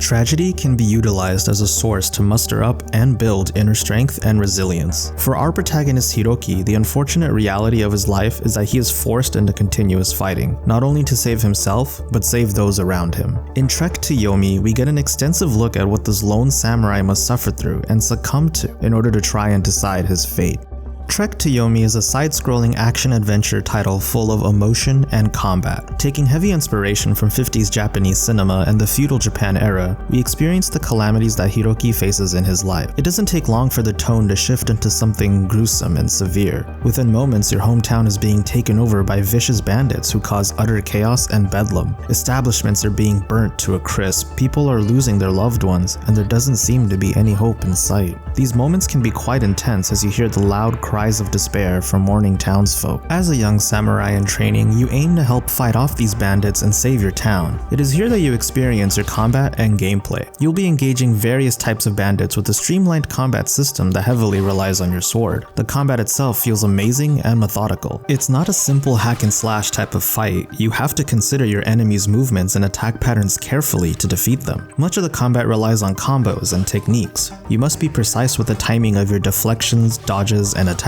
Tragedy can be utilized as a source to muster up and build inner strength and resilience. For our protagonist Hiroki, the unfortunate reality of his life is that he is forced into continuous fighting, not only to save himself, but save those around him. In Trek to Yomi, we get an extensive look at what this lone samurai must suffer through and succumb to in order to try and decide his fate. Trek to Yomi is a side-scrolling action-adventure title full of emotion and combat. Taking heavy inspiration from 50s Japanese cinema and the feudal Japan era, we experience the calamities that Hiroki faces in his life. It doesn't take long for the tone to shift into something gruesome and severe. Within moments, your hometown is being taken over by vicious bandits who cause utter chaos and bedlam. Establishments are being burnt to a crisp, people are losing their loved ones, and there doesn't seem to be any hope in sight. These moments can be quite intense as you hear the loud cries of despair from mourning townsfolk. As a young samurai in training, you aim to help fight off these bandits and save your town. It is here that you experience your combat and gameplay. You'll be engaging various types of bandits with a streamlined combat system that heavily relies on your sword. The combat itself feels amazing and methodical. It's not a simple hack and slash type of fight. You have to consider your enemy's movements and attack patterns carefully to defeat them. Much of the combat relies on combos and techniques. You must be precise with the timing of your deflections, dodges, and attacks.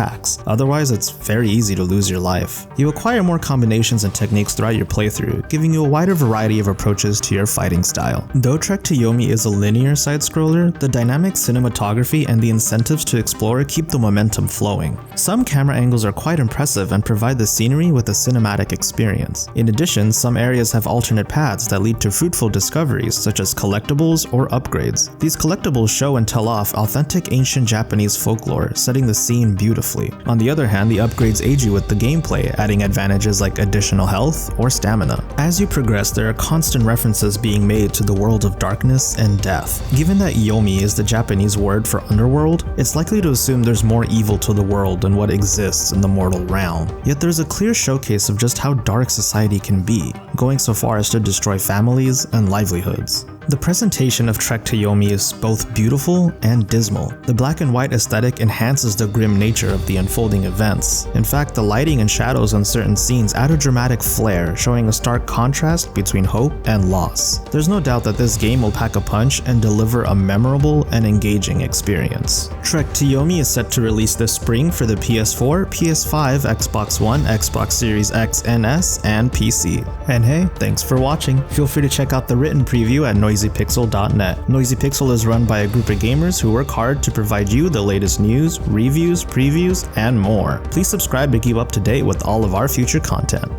Otherwise, it's very easy to lose your life. You acquire more combinations and techniques throughout your playthrough, giving you a wider variety of approaches to your fighting style. Though Trek to Yomi is a linear side-scroller, the dynamic cinematography and the incentives to explore keep the momentum flowing. Some camera angles are quite impressive and provide the scenery with a cinematic experience. In addition, some areas have alternate paths that lead to fruitful discoveries such as collectibles or upgrades. These collectibles show and tell off authentic ancient Japanese folklore, setting the scene beautifully. On the other hand, the upgrades aid you with the gameplay, adding advantages like additional health or stamina. As you progress, there are constant references being made to the world of darkness and death. Given that Yomi is the Japanese word for underworld, it's likely to assume there's more evil to the world than what exists in the mortal realm. Yet there's a clear showcase of just how dark society can be, going so far as to destroy families and livelihoods. The presentation of Trek to Yomi is both beautiful and dismal. The black and white aesthetic enhances the grim nature of the unfolding events. In fact, the lighting and shadows on certain scenes add a dramatic flair, showing a stark contrast between hope and loss. There's no doubt that this game will pack a punch and deliver a memorable and engaging experience. Trek to Yomi is set to release this spring for the PS4, PS5, Xbox One, Xbox Series X and S, and PC. And hey, thanks for watching. Feel free to check out the written preview at noisypixel.net. NoisyPixel is run by a group of gamers who work hard to provide you the latest news, reviews, previews, and more. Please subscribe to keep up to date with all of our future content.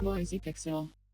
Noisy Pixel.